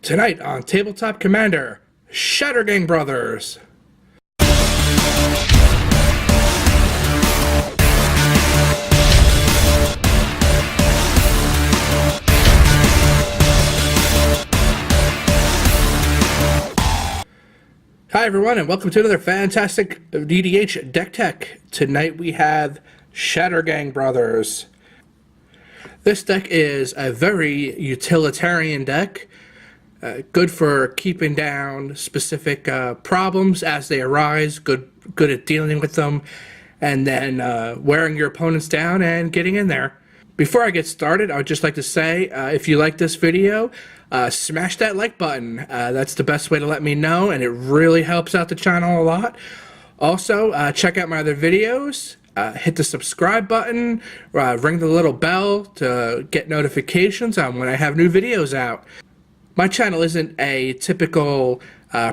Tonight on Tabletop Commander, Shattergang Brothers. Hi everyone, and welcome to another fantastic EDH deck tech. Tonight we have Shattergang Brothers. This deck is a very utilitarian deck, good for keeping down specific problems as they arise, good at dealing with them, and then wearing your opponents down and getting in there. Before I get started, I would just like to say, if you like this video, smash that like button. That's the best way to let me know, and it really helps out the channel a lot. Also, check out my other videos. Hit the subscribe button, ring the little bell to get notifications on when I have new videos out. My channel isn't a typical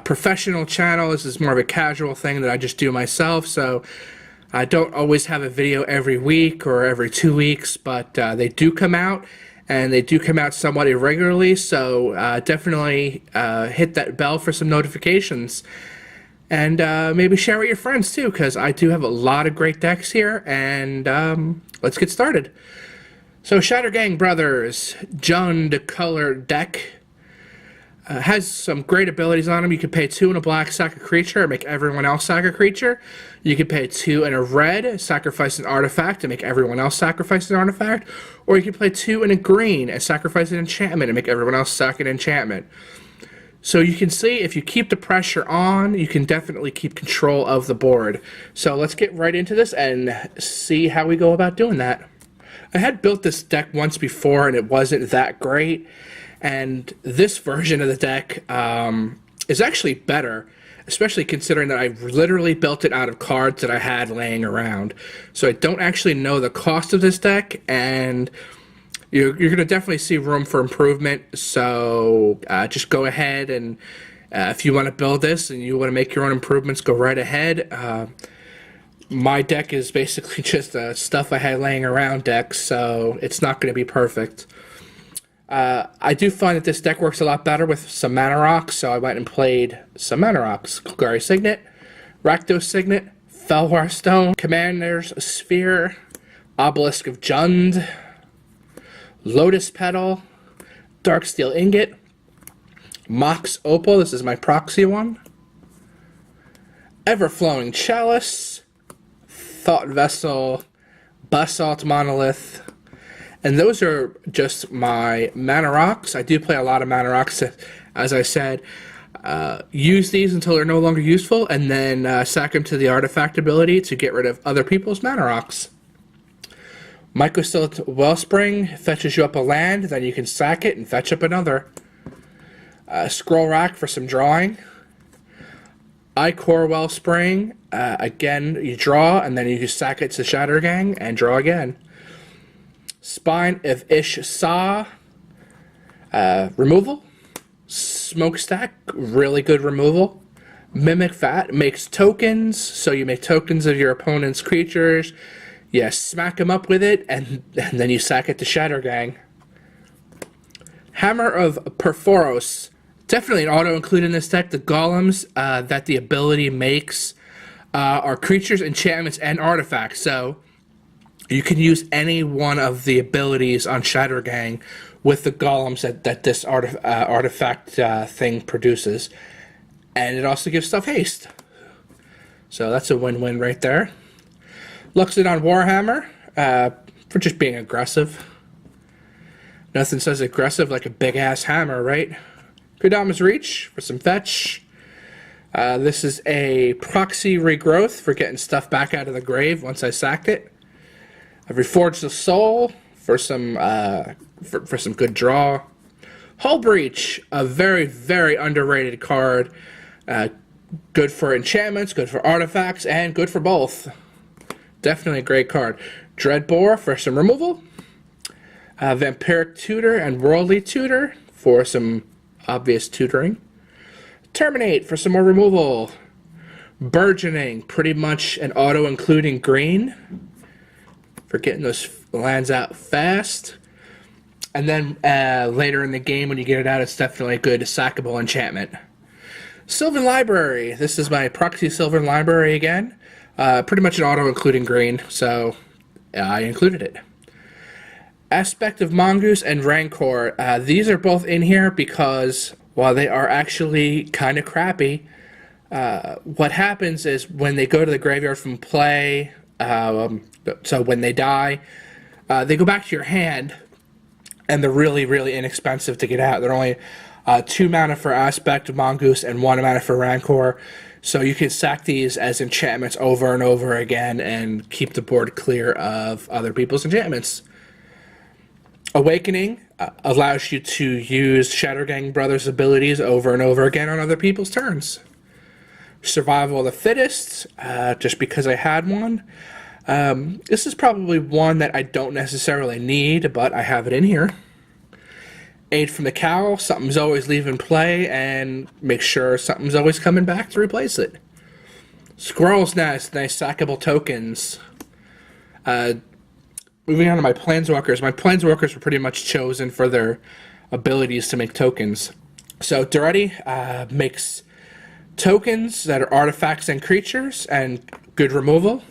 professional channel. This is more of a casual thing that I just do myself, so I don't always have a video every week or every 2 weeks, but they do come out, and they do come out somewhat irregularly, so definitely hit that bell for some notifications. And maybe share with your friends too, because I do have a lot of great decks here, and let's get started. So Shattergang Brothers, Jund color deck. Has some great abilities on him. You can pay 2 in a black, sack a creature, and make everyone else sack a creature. You can pay 2 in a red, sacrifice an artifact, and make everyone else sacrifice an artifact. Or you can play 2 in a green, and sacrifice an enchantment, and make everyone else sack an enchantment. So you can see, if you keep the pressure on, you can definitely keep control of the board. So let's get right into this and see how we go about doing that. I had built this deck once before, and it wasn't that great. And this version of the deck is actually better, especially considering that I literally built it out of cards that I had laying around. So I don't actually know the cost of this deck, and you're going to definitely see room for improvement. So just go ahead, and if you want to build this and you want to make your own improvements, go right ahead. My deck is basically just stuff I had laying around deck, so it's not going to be perfect. I do find that this deck works a lot better with some mana rocks, so I went and played some mana rocks. Golgari Signet, Rakdos Signet, Felwar Stone, Commander's Sphere, Obelisk of Jund, Lotus Petal, Darksteel Ingot, Mox Opal, this is my proxy one, Everflowing Chalice, Thought Vessel, Basalt Monolith. And those are just my mana rocks. I do play a lot of mana rocks, as I said. Use these until they're no longer useful, and then sack them to the artifact ability to get rid of other people's mana rocks. Mycosylate Wellspring fetches you up a land, then you can sack it and fetch up another. Scroll Rack for some drawing. Ichor Wellspring, again, you draw, and then you can sack it to Shattergang and draw again. Spine of Ish-Sa, removal. Smokestack, really good removal. Mimic Vat makes tokens, so you make tokens of your opponent's creatures. You smack them up with it, and then you sack it to Shattergang. Hammer of Perforos, definitely an auto include in this deck. The golems that the ability makes are creatures, enchantments, and artifacts, so you can use any one of the abilities on Shattergang with the golems that this artifact thing produces. And it also gives stuff haste. So that's a win-win right there. Luxodon Warhammer, for just being aggressive. Nothing says aggressive like a big-ass hammer, right? Kodama's Reach for some fetch. This is a proxy regrowth for getting stuff back out of the grave once I sacked it. I've Reforged the Soul for some for some good draw. Hull Breach, a very, very underrated card. Good for enchantments, good for artifacts, and good for both. Definitely a great card. Dreadbore for some removal. Vampiric Tutor and Worldly Tutor for some obvious tutoring. Terminate for some more removal. Burgeoning, pretty much an auto including green for getting those lands out fast. And then later in the game, when you get it out, it's definitely a good sackable enchantment. Sylvan Library. This is my proxy Sylvan Library again. Pretty much an auto including green, so I included it. Aspect of Mongoose and Rancor. These are both in here because while they are actually kind of crappy, what happens is when they go to the graveyard from play, so when they die, they go back to your hand, and they're really, really inexpensive to get out. They're only 2 mana for Aspect of Mongoose and 1 mana for Rancor. So you can sack these as enchantments over and over again and keep the board clear of other people's enchantments. Awakening allows you to use Shattergang Brothers' abilities over and over again on other people's turns. Survival of the Fittest, just because I had one. This is probably one that I don't necessarily need, but I have it in here. Aid from the Cowl, something's always leaving play, and make sure something's always coming back to replace it. Squirrel's Nest, nice sackable tokens. Moving on to my Planeswalkers. My Planeswalkers were pretty much chosen for their abilities to make tokens. So Duretti makes tokens that are artifacts and creatures, and good removal.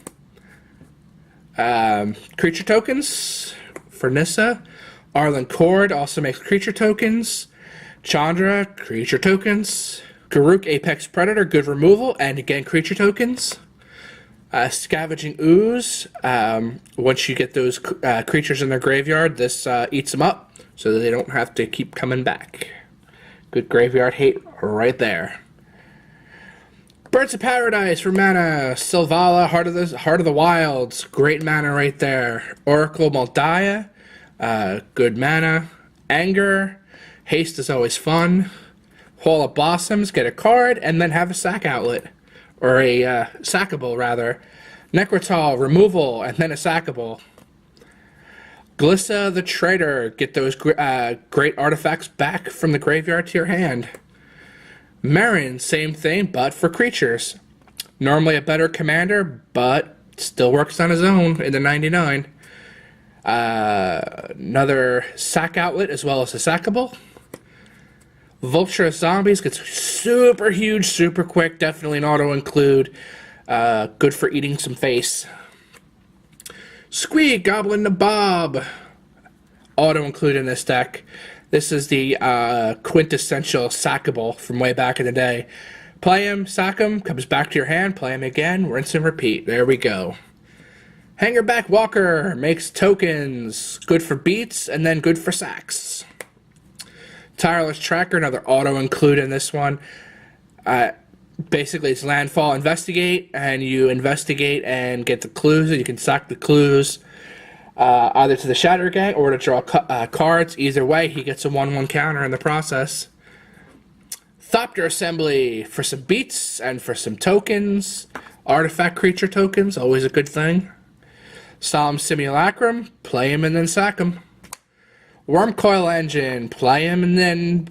Creature tokens for Nissa. Arlen Cord also makes creature tokens. Chandra, creature tokens. Garruk, Apex Predator, good removal, and again, creature tokens. Scavenging Ooze, once you get those creatures in their graveyard, this eats them up, so that they don't have to keep coming back. Good graveyard hate right there. Birds of Paradise for mana. Sylvala, Heart of the Wilds, great mana right there. Oracle Moldiah, good mana. Anger, haste is always fun. Hall of Blossoms, get a card, and then have a sack outlet. Or a sackable, rather. Necrotal, removal, and then a sackable. Glissa the Traitor, get those great artifacts back from the graveyard to your hand. Marin, same thing, but for creatures. Normally a better commander, but still works on his own in the 99. Another sack outlet as well as a sackable. Vulture of Zombies gets super huge, super quick. Definitely an auto-include. Good for eating some face. Squeak, Goblin Nabob. Auto-include in this deck. This is the quintessential sackable from way back in the day. Play him, sack him, comes back to your hand, play him again, rinse and repeat. There we go. Hangerback Walker makes tokens. Good for beats, and then good for sacks. Tireless Tracker, another auto-include in this one. Basically, it's landfall investigate, and you investigate and get the clues, and you can sack the clues either to the Shattergang or to draw cards. Either way, he gets a 1/1 counter in the process. Thopter Assembly for some beats and for some tokens. Artifact creature tokens, always a good thing. Solemn Simulacrum, play him and then sack him. Wormcoil Engine, play him and then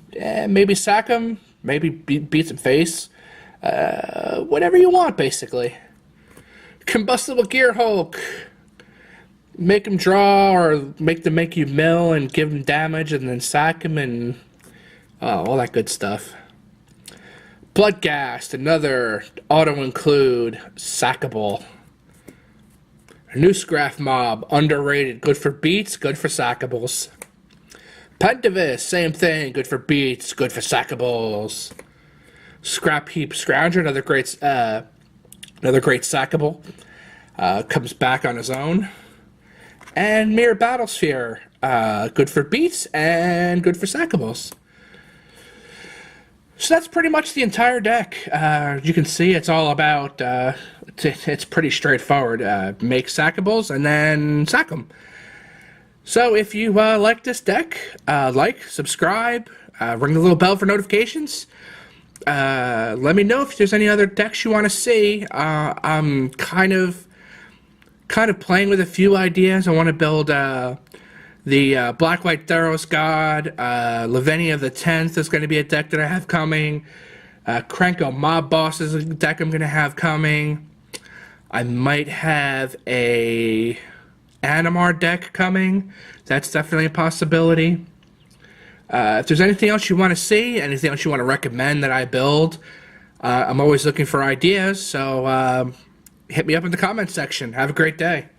maybe sack him, maybe beat some face. Whatever you want, basically. Combustible Gear Hulk, make him draw or make you mill and give him damage and then sack him and all that good stuff. Bloodghast, another auto-include, sackable. Newsgraph Mob, underrated, good for beats, good for sackables. Pentavis, same thing, good for beats, good for sackables. Scrap Heap Scrounger, another great sackable, comes back on his own. And Mirror Battlesphere, good for beats and good for sackables. So that's pretty much the entire deck. You can see it's all about, it's pretty straightforward. Make sackables and then sack them. So if you like this deck, like, subscribe, ring the little bell for notifications. Let me know if there's any other decks you want to see. I'm kind of playing with a few ideas. I want to build the Black-White Theros God, Lavinia the 10th is going to be a deck that I have coming. Krenko Mob Boss is a deck I'm going to have coming. I might have a Animar deck coming. That's definitely a possibility. If there's anything else you want to see, anything else you want to recommend that I build, I'm always looking for ideas, so hit me up in the comments section. Have a great day.